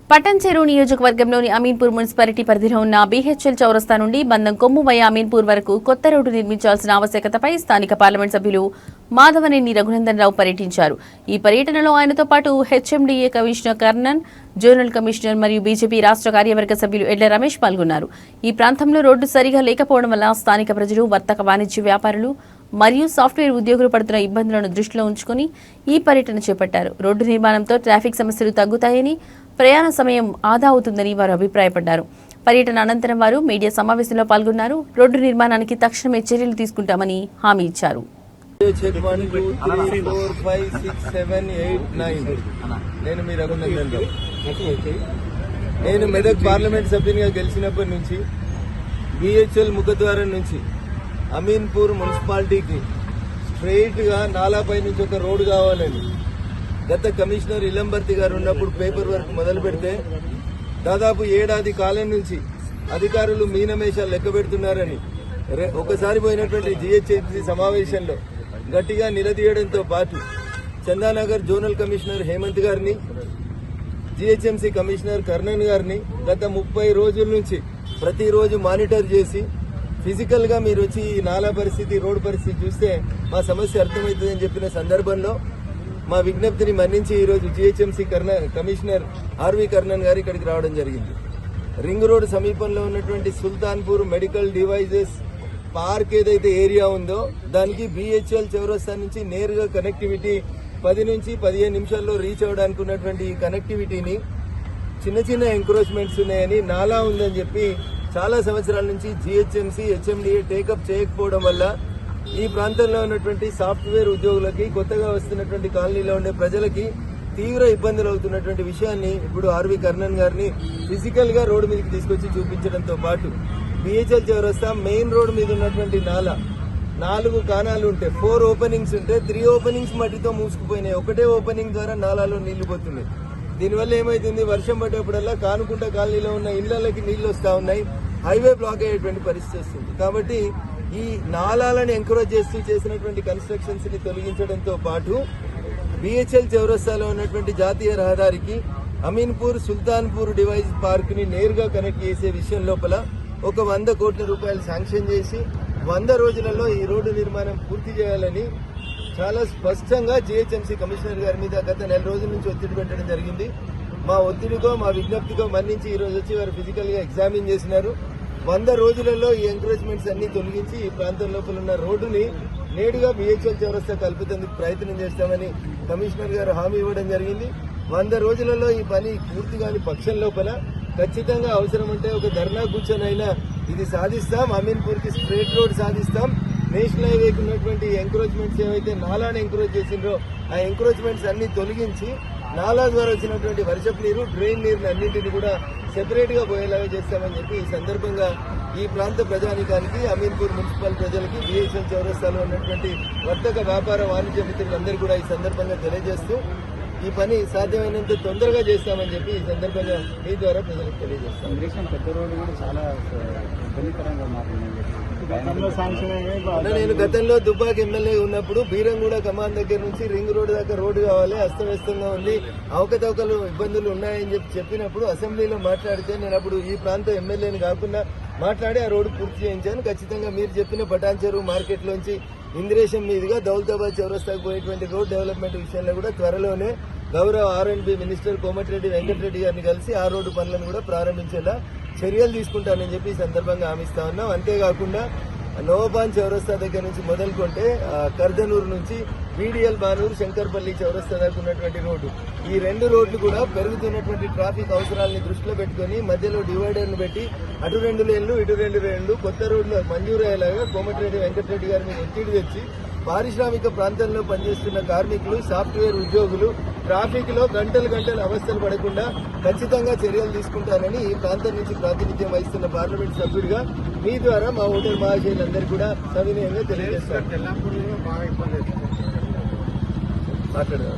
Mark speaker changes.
Speaker 1: పటంచెరు నియోజకవర్గంలోని అమీన్పూర్ మున్సిపాలిటీ పరిధిలో ఉన్న బీహెచ్ఎల్ చౌరస్తా నుండి బందం కొమ్ము వయ అమీన్పూర్ వరకు కొత్త రోడ్డు నిర్మించాల్సిన ఆవశ్యకతపై స్థానిక పార్లమెంట్ సభ్యులు మాధవనేని రఘునందన్ రావు పర్యటించారు. ఈ పర్యటనలో ఆయనతో పాటు HMDA commissioner Karnan, zonal commissioner మరియు బీజేపీ రాష్ట్ర కార్యవర్గ సభ్యులు ఎడ్ల రమేష్ పాల్గొన్నారు. ఈ ప్రాంతంలో రోడ్డు సరిగా లేకపోవడం వల్ల స్థానిక ప్రజలు, వర్తక వాణిజ్య వ్యాపారులు మరియు సాఫ్ట్వేర్ ఉద్యోగులు పడుతున్న ఇబ్బందులను దృష్టిలో ఉంచుకుని ఈ పర్యటన చేపట్టారు. రోడ్డు నిర్మాణంతో ట్రాఫిక్ సమస్యలు తగ్గుతాయని, ప్రయాణ సమయం ఆదా అవుతుందని వారు అభిప్రాయపడ్డారు. పర్యటన అనంతరం వారు మీడియా సమావేశంలో పాల్గొన్నారు. రోడ్డు నిర్మాణానికి తక్షణమే చర్యలు తీసుకుంటామని హామీ ఇచ్చారు.
Speaker 2: నేను మెదక్ పార్లమెంట్ సభ్యునిగా గెలిచినప్పటి నుంచి బీహెచ్ఎల్ ముఖద్వారం నుంచి అమీన్పూర్ మున్సిపాలిటీకి స్ట్రెయిట్ గా నాలాపై నుంచి ఒక రోడ్డు కావాలని గత కమిషనర్ ఇలంబర్తి గారు ఉన్నప్పుడు పేపర్ వర్క్ మొదలు పెడితే దాదాపు ఏడాది కాలం నుంచి అధికారులు మీనమేషాలు లెక్క పెడుతున్నారని ఒకసారి పోయినటువంటి జీహెచ్ఎంసీ సమావేశంలో గట్టిగా నిలదీయడంతో పాటు చందానగర్ జోనల్ కమిషనర్ హేమంత్ గారిని, జీహెచ్ఎంసీ కమిషనర్ కర్ణన్ గారిని గత 30 రోజుల నుంచి ప్రతిరోజు మానిటర్ చేసి ఫిజికల్ గా మీరు వచ్చి ఈ నాలా పరిస్థితి, రోడ్డు పరిస్థితి చూస్తే మా సమస్య అర్థమవుతుందని చెప్పిన సందర్భంలో మా విజ్ఞప్తిని మన్నించి ఈరోజు జీహెచ్ఎంసీ కమిషనర్ ఆర్వి కర్ణన్ గారు ఇక్కడికి రావడం జరిగింది. రింగ్ రోడ్ సమీపంలో ఉన్నటువంటి సుల్తాన్పూర్ మెడికల్ డివైజెస్ పార్క్ ఏదైతే ఏరియా ఉందో దానికి బీహెచ్ఎల్ చౌరస్తా నుంచి నేరుగా కనెక్టివిటీ 10 నుంచి 15 నిమిషాల్లో రీచ్ అవడానికి ఉన్నటువంటి ఈ కనెక్టివిటీని చిన్న చిన్న ఎంక్రోచ్మెంట్స్ ఉన్నాయని, నాలా ఉందని చెప్పి చాలా సంవత్సరాల నుంచి జీహెచ్ఎంసీ, హెచ్ఎండిఏ టేకప్ చేయకపోవడం వల్ల ఈ ప్రాంతంలో ఉన్నటువంటి సాఫ్ట్వేర్ ఉద్యోగులకి, కొత్తగా వస్తున్నటువంటి కాలనీలో ఉండే ప్రజలకి తీవ్ర ఇబ్బందులు అవుతున్నటువంటి విషయాన్ని ఇప్పుడు ఆర్వి కర్ణన్ గారిని ఫిజికల్ గా రోడ్డు మీదకి తీసుకొచ్చి చూపించడంతో పాటు బీహెచ్ఎల్ చౌరస్తా మెయిన్ రోడ్ మీద ఉన్నటువంటి నాలా 4 కానాలు ఉంటే 4 ఓపెనింగ్స్ ఉంటే 3 ఓపెనింగ్స్ మట్టితో మూసుకుపోయినాయి. ఒకటే ఓపెనింగ్ ద్వారా నాలాలో నీళ్లు పోతున్నాయి. దీనివల్ల ఏమైతుంది, వర్షం పడ్డప్పుడల్లా కానుకుంట కాలనీలో ఉన్న ఇళ్లకి నీళ్లు వస్తా ఉన్నాయి, హైవే బ్లాక్ అయ్యేటువంటి పరిస్థితి వస్తుంది. కాబట్టి ఈ నాలాలను ఎంకరేజ్ చేస్తూ చేసినటువంటి కన్స్ట్రక్షన్స్ ని తొలగించడంతో పాటు బీహెచ్ఎల్ చౌరస్తాలో ఉన్నటువంటి జాతీయ రహదారికి అమీన్పూర్ సుల్తాన్పూర్ డివైజ్ పార్క్ ని నేరుగా కనెక్ట్ చేసే విషయం లోపల ఒక 100 కోట్ల రూపాయలు శాంక్షన్ చేసి 100 రోజులలో ఈ రోడ్డు నిర్మాణం పూర్తి చేయాలని చాలా స్పష్టంగా జీహెచ్ఎంసీ కమిషనర్ గారి మీద గత 4 రోజుల నుంచి ఒత్తిడి పెట్టడం జరిగింది. మా ఒత్తిడికో, మా విజ్ఞప్తికో మన్నించి ఈ రోజు వచ్చి వారు ఫిజికల్ గా ఎగ్జామిన్ చేసినారు. 100 రోజులలో ఈ ఎంకరేజ్మెంట్స్ అన్ని తొలగించి ఈ ప్రాంతం లోపల ఉన్న రోడ్డుని నేరుగా బీహెచ్ఎల్ చౌరస్తా కల్పేందుకు ప్రయత్నం చేస్తామని కమిషనర్ గారు హామీ ఇవ్వడం జరిగింది. 100 రోజులలో ఈ పని పూర్తి కాని పక్షం లోపల ఖచ్చితంగా అవసరం ఉంటే ఒక ధర్నా కూర్చొనైనా ఇది సాధిస్తాం. అమీన్పూర్ కి స్ట్రేట్ రోడ్ సాధిస్తాం. నేషనల్ హైవేకి ఉన్నటువంటి ఎంకరేజ్మెంట్స్ ఏవైతే నాలాను ఎంకరేజ్ చేసిండ్రో ఆ ఎంకరేజ్మెంట్స్ అన్ని తొలగించి నాలా ద్వారా వచ్చినటువంటి వర్షపు నీరు, డ్రైన్ నీరుని అన్నింటినీ కూడా సెపరేట్ గా పోయేలాగా చేస్తామని చెప్పి ఈ సందర్భంగా ఈ ప్రాంత ప్రజానికానికి, అమీన్పూర్ మున్సిపల్ ప్రజలకి, బీహెచ్ఎల్ చౌరస్తాలో ఉన్నటువంటి వర్తక వ్యాపార వాణిజ్య మిత్రులందరూ కూడా ఈ సందర్భంగా తెలియజేస్తూ ఈ పని సాధ్యమైనంత తొందరగా చేస్తామని చెప్పి ఈ సందర్భంగా మీ ద్వారా ప్రజలకు తెలియజేస్తాం. నేను గతంలో దుబ్బాక ఎమ్మెల్యే ఉన్నప్పుడు బీరంగూడ కమాన్ దగ్గర నుంచి రింగ్ రోడ్ దాకా రోడ్డు కావాలి, అస్తవ్యస్తంగా ఉంది, అవకతవకలు ఇబ్బందులు ఉన్నాయని చెప్పినప్పుడు అసెంబ్లీలో మాట్లాడితే నేను అప్పుడు ఈ ప్రాంత ఎమ్మెల్యేని కాకుండా మాట్లాడి ఆ రోడ్డు పూర్తి చేయించాను. ఖచ్చితంగా మీరు చెప్పిన పటాన్చెరు మార్కెట్ లోంచి ఇంద్రేశం మీదుగా దౌలతాబాద్ చౌరస్తాకు పోయేటువంటి రోడ్ డెవలప్మెంట్ విషయంలో కూడా త్వరలోనే గౌరవ ఆర్ఎండ్బి మినిస్టర్ కోమటిరెడ్డి వెంకటరెడ్డి గారిని కలిసి ఆ రోడ్డు పనులను కూడా ప్రారంభించేలా చర్యలు తీసుకుంటానని చెప్పి ఈ సందర్భంగా హామీస్తా ఉన్నాం. అంతేకాకుండా నోబాన్ చౌరస్తా దగ్గర నుంచి మొదలుకుంటే కర్దనూరు నుంచి బీడీఎల్ బానూరు, శంకర్పల్లి చౌరస్తా దాకా ఉన్నటువంటి రోడ్డు, ఈ 2 రోడ్లు కూడా పెరుగుతున్నటువంటి ట్రాఫిక్ అవసరాలని దృష్టిలో పెట్టుకుని మధ్యలో డివైడర్ను పెట్టి అటు 2 లేన్లు ఇటు 2 లేన్లు కొత్త రోడ్లు మంజూరు అయ్యేలాగా కోమటిరెడ్డి వెంకటరెడ్డి గారిని ఒత్తిడి తెచ్చి పారిశ్రామిక ప్రాంతంలో పనిచేస్తున్న కార్మికులు, సాఫ్ట్వేర్ ఉద్యోగులు ట్రాఫిక్ లో గంటలు అవస్థలు పడకుండా ఖచ్చితంగా చర్యలు తీసుకుంటారని ఈ ప్రాంతం నుంచి ప్రాతినిధ్యం వహిస్తున్న పార్లమెంట్ సభ్యుడిగా మీ ద్వారా మా ఓటర్ మహాశయులందరూ కూడా సవినయంగా తెలియజేస్తారు. మాట్లాడదాం.